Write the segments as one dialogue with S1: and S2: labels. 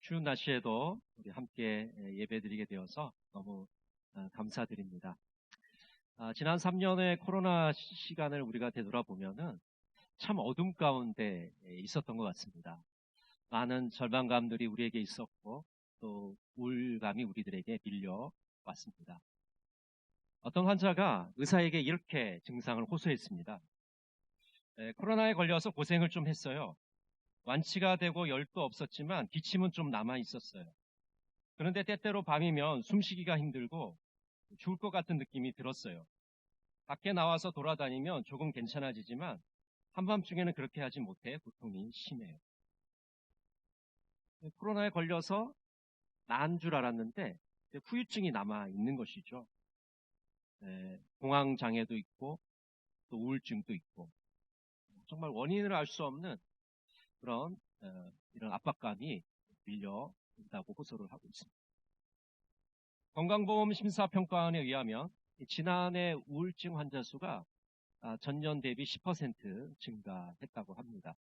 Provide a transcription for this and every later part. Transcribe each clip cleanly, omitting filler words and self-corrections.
S1: 추운 날씨에도 우리 함께 예배드리게 되어서 너무 감사드립니다. 지난 3년의 코로나 시간을 우리가 되돌아보면은 참 어둠 가운데 있었던 것 같습니다. 많은 절망감들이 우리에게 있었고 또 우울감이 우리들에게 밀려왔습니다. 어떤 환자가 의사에게 이렇게 증상을 호소했습니다. 코로나에 걸려서 고생을 좀 했어요. 완치가 되고 열도 없었지만 기침은 좀 남아 있었어요. 그런데 때때로 밤이면 숨쉬기가 힘들고 죽을 것 같은 느낌이 들었어요. 밖에 나와서 돌아다니면 조금 괜찮아지지만 한밤중에는 그렇게 하지 못해 고통이 심해요. 코로나에 걸려서 나은 줄 알았는데 후유증이 남아 있는 것이죠. 공황장애도 있고 또 우울증도 있고 정말 원인을 알 수 없는 그런 이런 압박감이 밀려온다고 호소를 하고 있습니다. 건강보험 심사평가원에 의하면 지난해 우울증 환자 수가 전년 대비 10% 증가했다고 합니다.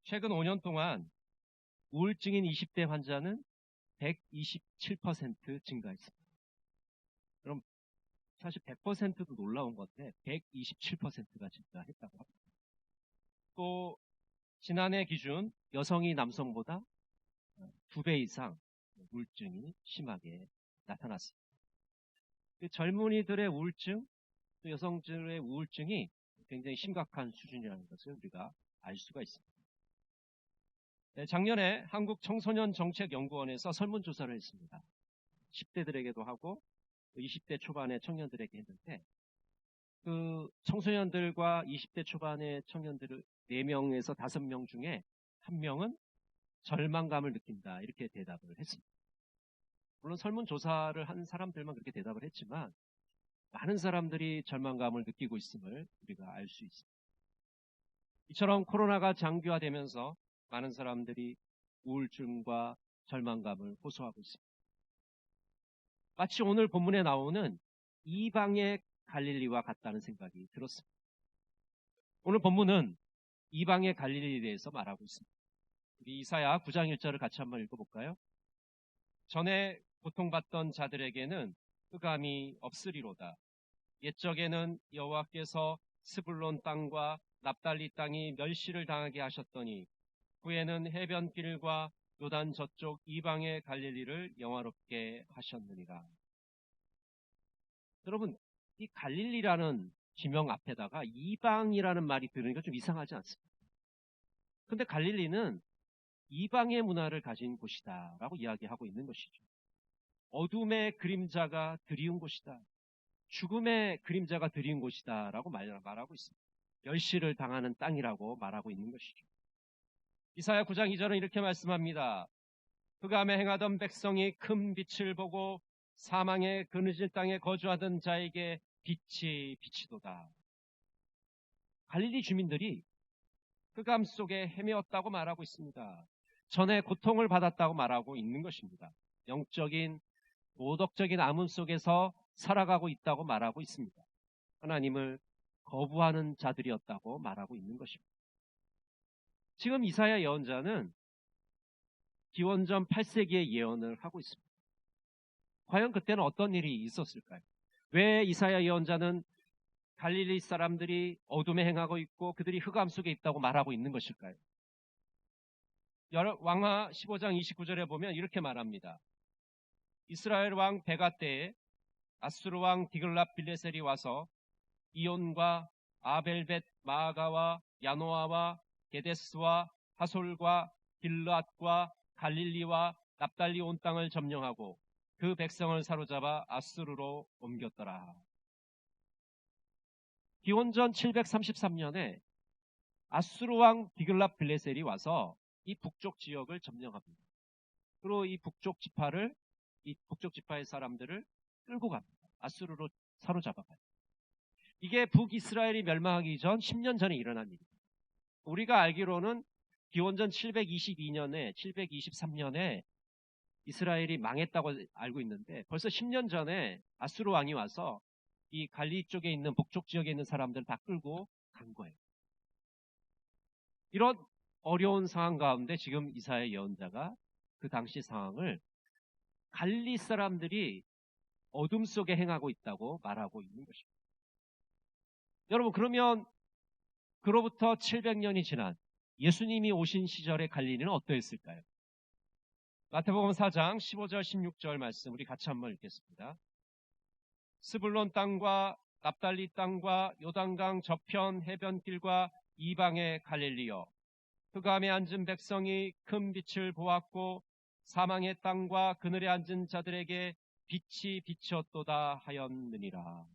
S1: 최근 5년 동안 우울증인 20대 환자는 127% 증가했습니다. 그럼 사실 100%도 놀라운 건데 127%가 증가했다고 합니다. 또 지난해 기준 여성이 남성보다 2배 이상 우울증이 심하게 나타났습니다. 젊은이들의 우울증, 또 여성들의 우울증이 굉장히 심각한 수준이라는 것을 우리가 알 수가 있습니다. 작년에 한국청소년정책연구원에서 설문조사를 했습니다. 10대들에게도 하고 20대 초반의 청년들에게 했는데 그 청소년들과 20대 초반의 청년들을 4명에서 5명 중에 1명은 절망감을 느낀다 이렇게 대답을 했습니다. 물론 설문조사를 한 사람들만 그렇게 대답을 했지만 많은 사람들이 절망감을 느끼고 있음을 우리가 알 수 있습니다. 이처럼 코로나가 장기화되면서 많은 사람들이 우울증과 절망감을 호소하고 있습니다. 마치 오늘 본문에 나오는 이방의 갈릴리와 같다는 생각이 들었습니다. 오늘 본문은 이방의 갈릴리에 대해서 말하고 있습니다. 우리 이사야 9장 1절을 같이 한번 읽어볼까요? 전에 고통받던 자들에게는 흑암이 없으리로다. 옛적에는 여호와께서 스불론 땅과 납달리 땅이 멸시를 당하게 하셨더니 후에는 해변길과 요단 저쪽 이방의 갈릴리를 영화롭게 하셨느니라. 여러분, 이 갈릴리라는 지명 앞에다가 이방이라는 말이 들으니까 좀 이상하지 않습니까? 근데 갈릴리는 이방의 문화를 가진 곳이다 라고 이야기하고 있는 것이죠. 어둠의 그림자가 드리운 곳이다. 죽음의 그림자가 드리운 곳이다 라고 말하고 있습니다. 멸시를 당하는 땅이라고 말하고 있는 것이죠. 이사야 9장 2절은 이렇게 말씀합니다. 흑암에 행하던 백성이 큰 빛을 보고 사망의 그늘진 땅에 거주하던 자에게 빛이 비치도다. 갈릴리 주민들이 흑암 속에 헤매었다고 말하고 있습니다. 전에 고통을 받았다고 말하고 있는 것입니다. 영적인 도덕적인 암흑 속에서 살아가고 있다고 말하고 있습니다. 하나님을 거부하는 자들이었다고 말하고 있는 것입니다. 지금 이사야 예언자는 기원전 8세기의 예언을 하고 있습니다. 과연 그때는 어떤 일이 있었을까요? 왜 이사야 예언자는 갈릴리 사람들이 어둠에 행하고 있고 그들이 흑암 속에 있다고 말하고 있는 것일까요? 왕하 15장 29절에 보면 이렇게 말합니다. 이스라엘 왕 베가 때에 아수르 왕 디글랏 빌레셀이 와서 이온과 아벨벳 마아가와 야노아와 게데스와 하솔과 길르앗과 갈릴리와 납달리 온 땅을 점령하고 그 백성을 사로잡아 아수르로 옮겼더라. 기원전 733년에 아수르 왕 디글랏 빌레셀이 와서 이 북쪽 지역을 점령합니다. 그리고 이 북쪽 지파의 사람들을 끌고 갑니다. 아수르로 사로잡아가요. 이게 북이스라엘이 멸망하기 전 10년 전에 일어난 일입니다. 우리가 알기로는 기원전 723년에 이스라엘이 망했다고 알고 있는데 벌써 10년 전에 아수르 왕이 와서 이 갈리 쪽에 있는 북쪽 지역에 있는 사람들을 다 끌고 간 거예요. 이런 어려운 상황 가운데 지금 이사야 예언자가 그 그 당시 상황을 갈릴리 사람들이 어둠 속에 행하고 있다고 말하고 있는 것입니다. 여러분, 그러면 그로부터 700년이 지난 예수님이 오신 시절의 갈릴리는 어떠했을까요? 마태복음 4장 15절 16절 말씀 우리 같이 한번 읽겠습니다. 스불론 땅과 납달리 땅과 요단강 저편 해변길과 이방의 갈릴리여, 흑암에 앉은 백성이 큰 빛을 보았고 사망의 땅과 그늘에 앉은 자들에게 빛이 비쳤도다 하였느니라.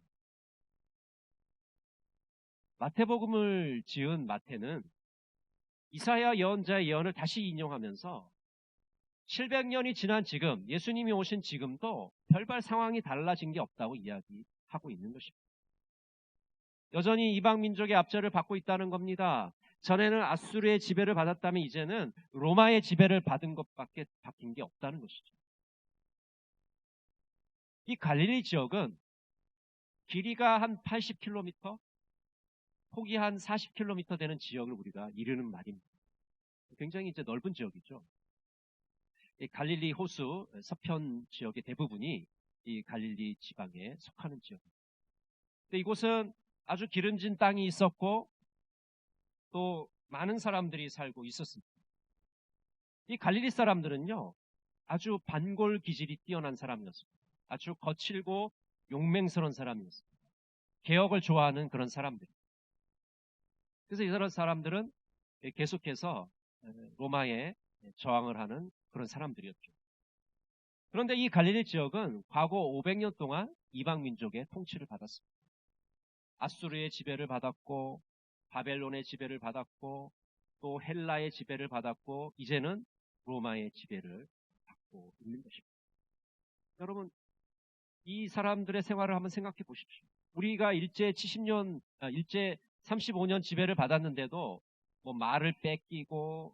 S1: 마태복음을 지은 마태는 이사야 예언자의 예언을 다시 인용하면서 700년이 지난 지금, 예수님이 오신 지금도 별반 상황이 달라진 게 없다고 이야기하고 있는 것입니다. 여전히 이방 민족의 압제를 받고 있다는 겁니다. 전에는 아수르의 지배를 받았다면 이제는 로마의 지배를 받은 것밖에 바뀐 게 없다는 것이죠. 이 갈릴리 지역은 길이가 한 80km, 폭이 한 40km 되는 지역을 우리가 이르는 말입니다. 굉장히 이제 넓은 지역이죠. 이 갈릴리 호수 서편 지역의 대부분이 이 갈릴리 지방에 속하는 지역입니다. 근데 이곳은 아주 기름진 땅이 있었고 또 많은 사람들이 살고 있었습니다. 이 갈릴리 사람들은요, 아주 반골 기질이 뛰어난 사람이었습니다. 아주 거칠고 용맹스러운 사람이었습니다. 개혁을 좋아하는 그런 사람들. 그래서 이런 사람들은 계속해서 로마에 저항을 하는 그런 사람들이었죠. 그런데 이 갈릴리 지역은 과거 500년 동안 이방 민족의 통치를 받았습니다. 아수르의 지배를 받았고 바벨론의 지배를 받았고 또 헬라의 지배를 받았고 이제는 로마의 지배를 받고 있는 것입니다. 여러분, 이 사람들의 생활을 한번 생각해 보십시오. 우리가 일제 35년 지배를 받았는데도 뭐 말을 뺏기고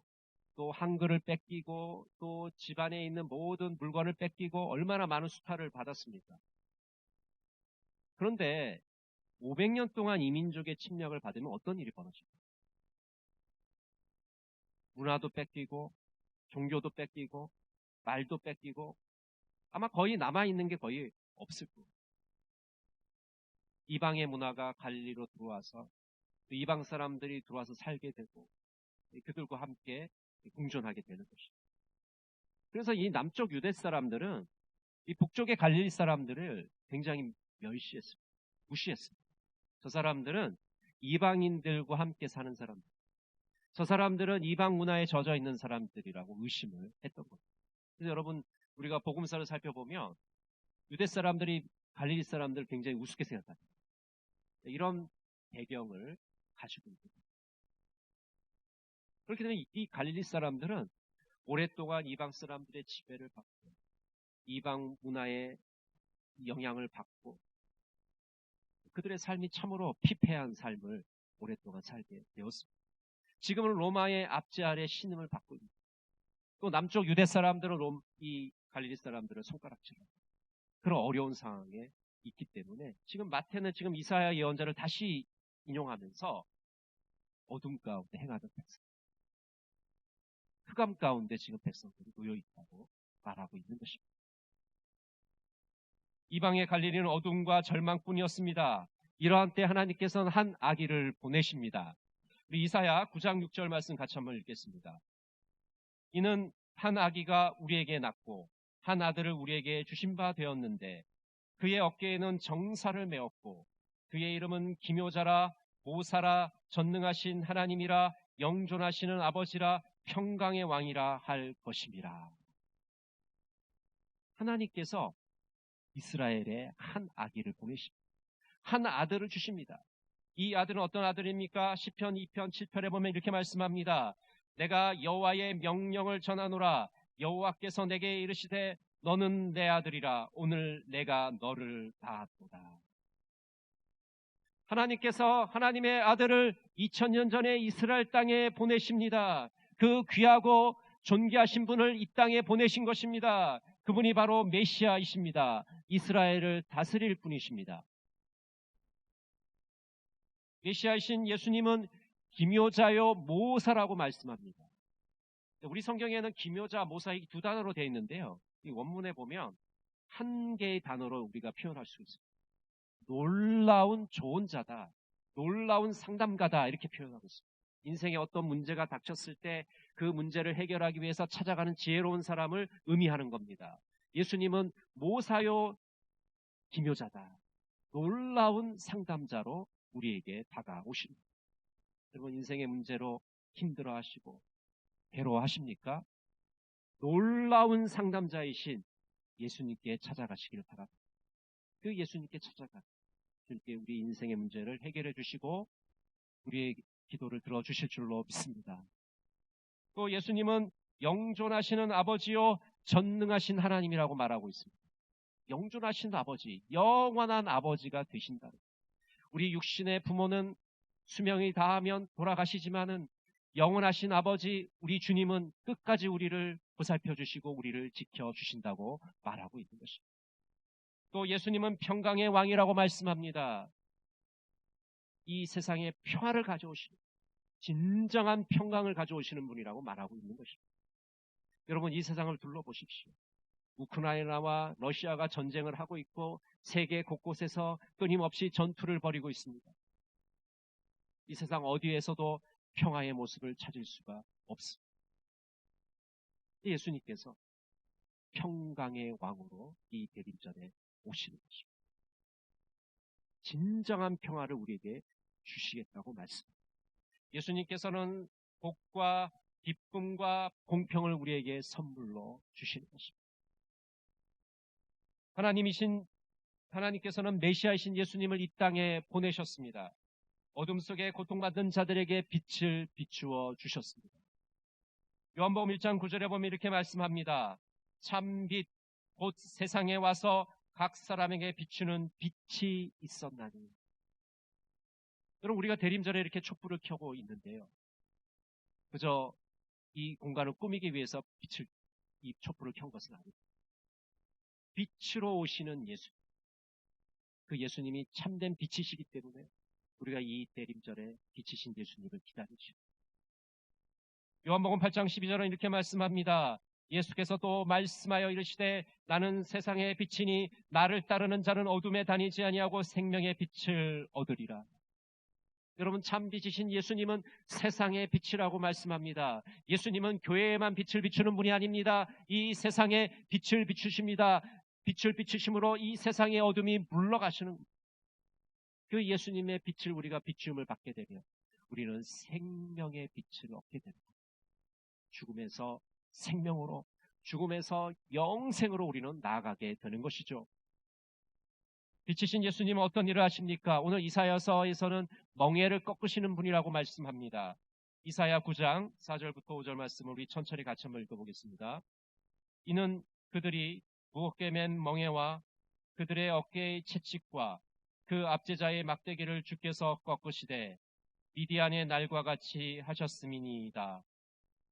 S1: 또 한글을 뺏기고 또 집안에 있는 모든 물건을 뺏기고 얼마나 많은 수탈을 받았습니까? 그런데 500년 동안 이 민족의 침략을 받으면 어떤 일이 벌어집니까? 문화도 뺏기고 종교도 뺏기고 말도 뺏기고 아마 거의 남아있는 게 거의 없을 거예요. 이방의 문화가 갈릴리로 들어와서 이방 사람들이 들어와서 살게 되고 그들과 함께 공존하게 되는 것입니다. 그래서 이 남쪽 유대 사람들은 이 북쪽의 갈릴리 사람들을 굉장히 멸시했습니다. 무시했습니다. 저 사람들은 이방인들과 함께 사는 사람들, 저 사람들은 이방 문화에 젖어 있는 사람들이라고 의심을 했던 겁니다. 그래서 여러분, 우리가 복음서를 살펴보면 유대 사람들이 갈릴리 사람들을 굉장히 우습게 생각합니다. 이런 배경을 가지고 있습니다. 그렇게 되면 이 갈릴리 사람들은 오랫동안 이방 사람들의 지배를 받고 이방 문화의 영향을 받고 그들의 삶이 참으로 피폐한 삶을 오랫동안 살게 되었습니다. 지금은 로마의 압제 아래 신음을 받고 있습니다. 또 남쪽 유대 사람들은 이 갈릴리 사람들을 손가락질하고 그런 어려운 상황에 있기 때문에 지금 마태는 지금 이사야 예언자를 다시 인용하면서 어둠 가운데 행하던 백성, 흑암 가운데 지금 백성들이 놓여 있다고 말하고 있는 것입니다. 이방의 갈릴리는 어둠과 절망뿐이었습니다. 이러한 때 하나님께서는 한 아기를 보내십니다. 우리 이사야 9장 6절 말씀 같이 한번 읽겠습니다. 이는 한 아기가 우리에게 낳고 한 아들을 우리에게 주신 바 되었는데 그의 어깨에는 정사를 메었고 그의 이름은 기묘자라 모사라 전능하신 하나님이라 영존하시는 아버지라 평강의 왕이라 할 것임이라. 하나님께서 이스라엘에 한 아기를 보내십니다. 한 아들을 주십니다. 이 아들은 어떤 아들입니까? 시편 2편 7편에 보면 이렇게 말씀합니다. 내가 여호와의 명령을 전하노라. 여호와께서 내게 이르시되 너는 내 아들이라. 오늘 내가 너를 낳았도다. 하나님께서 하나님의 아들을 2000년 전에 이스라엘 땅에 보내십니다. 그 귀하고 존귀하신 분을 이 땅에 보내신 것입니다. 그분이 바로 메시아이십니다. 이스라엘을 다스릴 분이십니다. 메시아이신 예수님은 기묘자요 모사라고 말씀합니다. 우리 성경에는 기묘자, 모사익 두 단어로 되어 있는데요. 이 원문에 보면 한 개의 단어로 우리가 표현할 수 있습니다. 놀라운 조언자다, 놀라운 상담가다, 이렇게 표현하고 있습니다. 인생에 어떤 문제가 닥쳤을 때 그 문제를 해결하기 위해서 찾아가는 지혜로운 사람을 의미하는 겁니다. 예수님은 모사요 기묘자다, 놀라운 상담자로 우리에게 다가오십니다. 여러분, 인생의 문제로 힘들어하시고 괴로워하십니까? 놀라운 상담자이신 예수님께 찾아가시기를 바랍니다. 그 예수님께 찾아가 주님께 우리 인생의 문제를 해결해 주시고 우리의 기도를 들어주실 줄로 믿습니다. 또 예수님은 영존하시는 아버지요 전능하신 하나님이라고 말하고 있습니다. 영존하신 아버지, 영원한 아버지가 되신다. 우리 육신의 부모는 수명이 다하면 돌아가시지만은 영원하신 아버지, 우리 주님은 끝까지 우리를 보살펴 주시고 우리를 지켜 주신다고 말하고 있는 것입니다. 또 예수님은 평강의 왕이라고 말씀합니다. 이 세상에 평화를 가져오시는, 진정한 평강을 가져오시는 분이라고 말하고 있는 것입니다. 여러분, 이 세상을 둘러보십시오. 우크라이나와 러시아가 전쟁을 하고 있고 세계 곳곳에서 끊임없이 전투를 벌이고 있습니다. 이 세상 어디에서도 평화의 모습을 찾을 수가 없습니다. 예수님께서 평강의 왕으로 이 대림전에 오시는 것입니다. 진정한 평화를 우리에게 주시겠다고 말씀합니다. 예수님께서는 복과 기쁨과 공평을 우리에게 선물로 주시는 것입니다. 하나님께서는 메시아이신 예수님을 이 땅에 보내셨습니다. 어둠 속에 고통받는 자들에게 빛을 비추어 주셨습니다. 요한복음 1장 9절에 보면 이렇게 말씀합니다. 참빛 곧 세상에 와서 각 사람에게 비추는 빛이 있었나니. 여러분, 우리가 대림전에 이렇게 촛불을 켜고 있는데요, 그저 이 공간을 꾸미기 위해서 이 촛불을 켠 것은 아닙니다. 빛으로 오시는 예수, 그 예수님이 참된 빛이시기 때문에 우리가 이 대림절에 빛이신 예수님을 기다리죠. 요한복음 8장 12절은 이렇게 말씀합니다. 예수께서 또 말씀하여 이르시되 나는 세상의 빛이니 나를 따르는 자는 어둠에 다니지 아니하고 생명의 빛을 얻으리라. 여러분, 참 빛이신 예수님은 세상의 빛이라고 말씀합니다. 예수님은 교회에만 빛을 비추는 분이 아닙니다. 이 세상에 빛을 비추십니다. 빛을 비추심으로 이 세상의 어둠이 물러가시는, 그 예수님의 빛을 우리가 비춤을 받게 되면 우리는 생명의 빛을 얻게 됩니다. 죽음에서 생명으로, 죽음에서 영생으로 우리는 나아가게 되는 것이죠. 빛이신 예수님은 어떤 일을 하십니까? 오늘 이사야서에서는 멍에를 꺾으시는 분이라고 말씀합니다. 이사야 9장 4절부터 5절 말씀을 우리 천천히 같이 한번 읽어보겠습니다. 이는 그들이 무겁게 맨 멍에와 그들의 어깨의 채찍과 그 압제자의 막대기를 주께서 꺾으시되 미디안의 날과 같이 하셨음이니이다.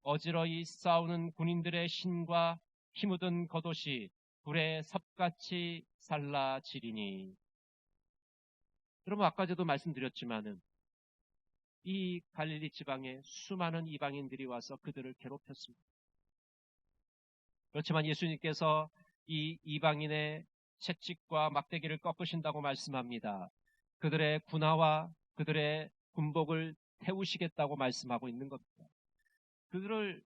S1: 어지러이 싸우는 군인들의 신과 힘묻은 겉옷이 불에 섭같이 살라지리니. 여러분, 아까도 말씀드렸지만은 이 갈릴리 지방에 수많은 이방인들이 와서 그들을 괴롭혔습니다. 그렇지만 예수님께서 이 이방인의 채찍과 막대기를 꺾으신다고 말씀합니다. 그들의 군화와 그들의 군복을 태우시겠다고 말씀하고 있는 겁니다. 그들을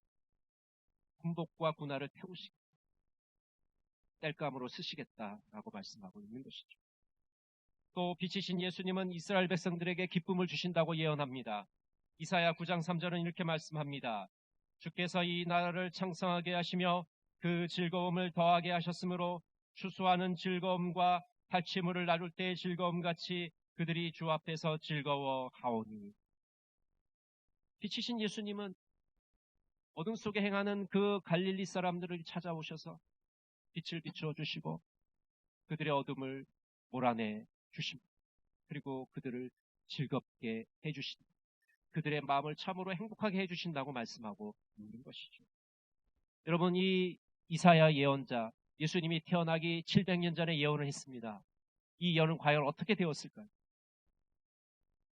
S1: 군복과 군화를 태우시겠다, 땔감으로 쓰시겠다라고 말씀하고 있는 것이죠. 또 빛이신 예수님은 이스라엘 백성들에게 기쁨을 주신다고 예언합니다. 이사야 9장 3절은 이렇게 말씀합니다. 주께서 이 나라를 창성하게 하시며 그 즐거움을 더하게 하셨으므로 추수하는 즐거움과 탈취물을 나눌 때의 즐거움같이 그들이 주 앞에서 즐거워하오니. 빛이신 예수님은 어둠 속에 행하는 그 갈릴리 사람들을 찾아오셔서 빛을 비추어 주시고 그들의 어둠을 몰아내 주십니다. 그리고 그들을 즐겁게 해주신다. 그들의 마음을 참으로 행복하게 해주신다고 말씀하고 있는 것이죠. 여러분, 이 이사야 예언자, 예수님이 태어나기 700년 전에 예언을 했습니다. 이 예언은 과연 어떻게 되었을까요?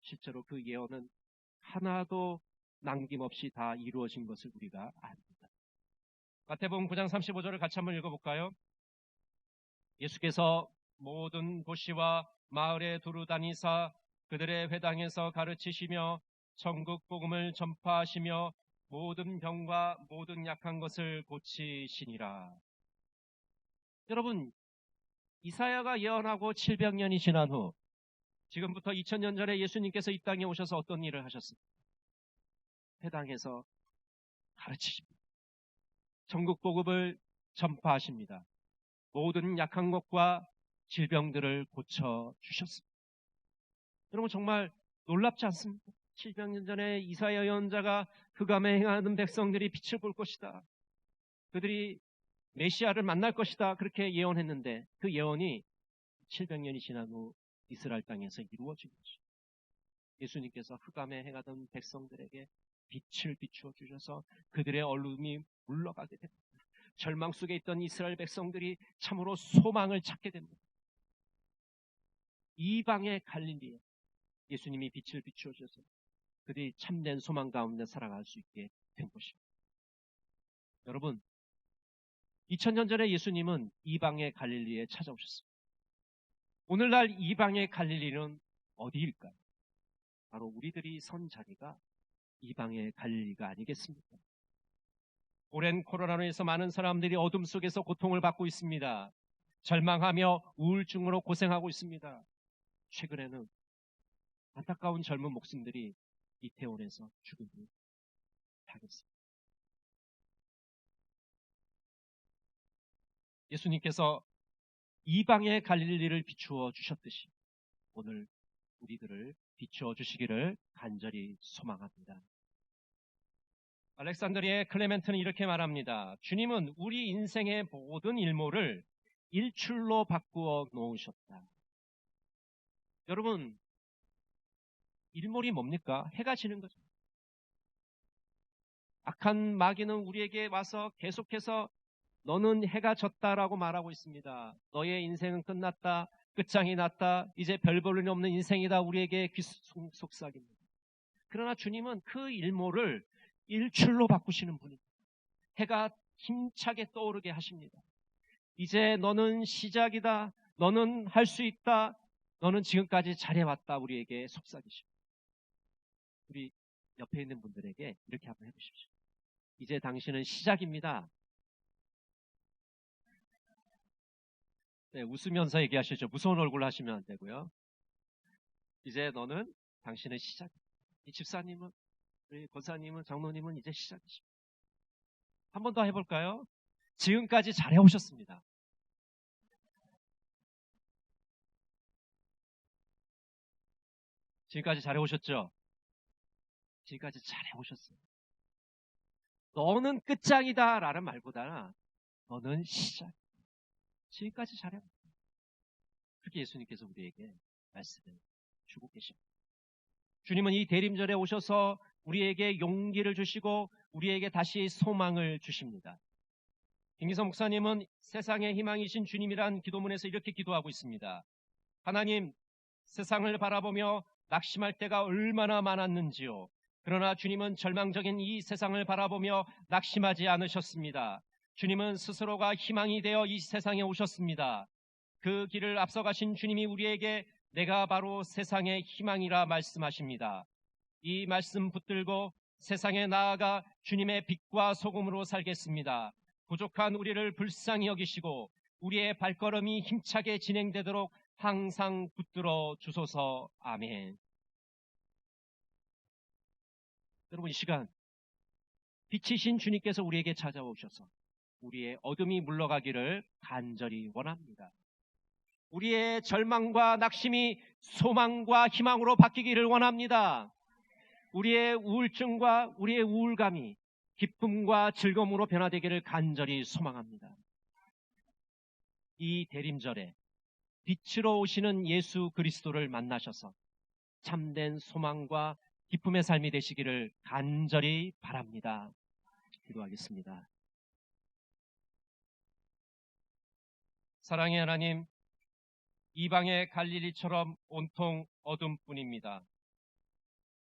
S1: 실제로 그 예언은 하나도 남김없이 다 이루어진 것을 우리가 압니다. 마태복음 9장 35절을 같이 한번 읽어볼까요? 예수께서 모든 도시와 마을에 두루 다니사 그들의 회당에서 가르치시며 천국 복음을 전파하시며 모든 병과 모든 약한 것을 고치시니라. 여러분, 이사야가 예언하고 700년이 지난 후 지금부터 2000년 전에 예수님께서 이 땅에 오셔서 어떤 일을 하셨습니까? 회당에서 가르치십니다. 천국 복음을 전파하십니다. 모든 약한 것과 질병들을 고쳐주셨습니다. 여러분, 정말 놀랍지 않습니까? 700년 전에 이사야 예언자가 흑암에 행하는 백성들이 빛을 볼 것이다, 그들이 메시아를 만날 것이다, 그렇게 예언했는데 그 예언이 700년이 지난 후 이스라엘 땅에서 이루어진 것이죠. 예수님께서 흑암에 행하던 백성들에게 빛을 비추어 주셔서 그들의 어둠이 물러가게 됩니다. 절망 속에 있던 이스라엘 백성들이 참으로 소망을 찾게 됩니다. 이방의 갈릴리에 예수님이 빛을 비추어 주셔서 그들이 참된 소망 가운데 살아갈 수 있게 된 것입니다. 여러분, 2000년 전에 예수님은 이방의 갈릴리에 찾아오셨습니다. 오늘날 이방의 갈릴리는 어디일까요? 바로 우리들이 선 자리가 이방의 갈릴리가 아니겠습니까? 오랜 코로나로 인해서 많은 사람들이 어둠 속에서 고통을 받고 있습니다. 절망하며 우울증으로 고생하고 있습니다. 최근에는 안타까운 젊은 목숨들이 이태원에서 죽음을 당했습니다. 예수님께서 이방의 갈릴리를 비추어 주셨듯이 오늘 우리들을 비추어 주시기를 간절히 소망합니다. 알렉산드리아의 클레멘트는 이렇게 말합니다. 주님은 우리 인생의 모든 일몰을 일출로 바꾸어 놓으셨다. 여러분, 일몰이 뭡니까? 해가 지는 거죠. 악한 마귀는 우리에게 와서 계속해서 너는 해가 졌다라고 말하고 있습니다. 너의 인생은 끝났다, 끝장이 났다, 이제 별 볼 일 없는 인생이다, 우리에게 속삭입니다. 그러나 주님은 그 일몰을 일출로 바꾸시는 분입니다. 해가 힘차게 떠오르게 하십니다. 이제 너는 시작이다, 너는 할 수 있다, 너는 지금까지 잘해왔다, 우리에게 속삭이십니다. 우리 옆에 있는 분들에게 이렇게 한번 해보십시오. 이제 당신은 시작입니다. 네, 웃으면서 얘기하시죠. 무서운 얼굴 하시면 안 되고요. 이제 너는 당신은 시작입니다. 이 집사님은, 우리 권사님은, 장로님은 이제 시작이십니다. 한 번 더 해볼까요? 지금까지 잘해오셨습니다. 지금까지 잘해오셨죠? 지금까지 잘해오셨어요. 너는 끝장이다 라는 말보다는 너는 시작. 지금까지 잘해왔다. 그렇게 예수님께서 우리에게 말씀을 주고 계십니다. 주님은 이 대림절에 오셔서 우리에게 용기를 주시고 우리에게 다시 소망을 주십니다. 김기성 목사님은 세상의 희망이신 주님이란 기도문에서 이렇게 기도하고 있습니다. 하나님, 세상을 바라보며 낙심할 때가 얼마나 많았는지요. 그러나 주님은 절망적인 이 세상을 바라보며 낙심하지 않으셨습니다. 주님은 스스로가 희망이 되어 이 세상에 오셨습니다. 그 길을 앞서가신 주님이 우리에게 내가 바로 세상의 희망이라 말씀하십니다. 이 말씀 붙들고 세상에 나아가 주님의 빛과 소금으로 살겠습니다. 부족한 우리를 불쌍히 여기시고 우리의 발걸음이 힘차게 진행되도록 항상 붙들어 주소서. 아멘. 여러분, 이 시간 빛이신 주님께서 우리에게 찾아오셔서 우리의 어둠이 물러가기를 간절히 원합니다. 우리의 절망과 낙심이 소망과 희망으로 바뀌기를 원합니다. 우리의 우울증과 우리의 우울감이 기쁨과 즐거움으로 변화되기를 간절히 소망합니다. 이 대림절에 빛으로 오시는 예수 그리스도를 만나셔서 참된 소망과 기쁨의 삶이 되시기를 간절히 바랍니다. 기도하겠습니다. 사랑의 하나님, 이방의 갈릴리처럼 온통 어둠뿐입니다.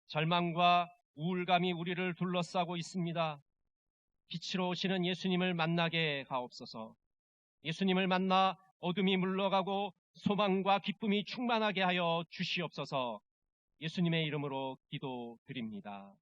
S1: 절망과 우울감이 우리를 둘러싸고 있습니다. 빛으로 오시는 예수님을 만나게 하옵소서. 예수님을 만나 어둠이 물러가고 소망과 기쁨이 충만하게 하여 주시옵소서. 예수님의 이름으로 기도드립니다.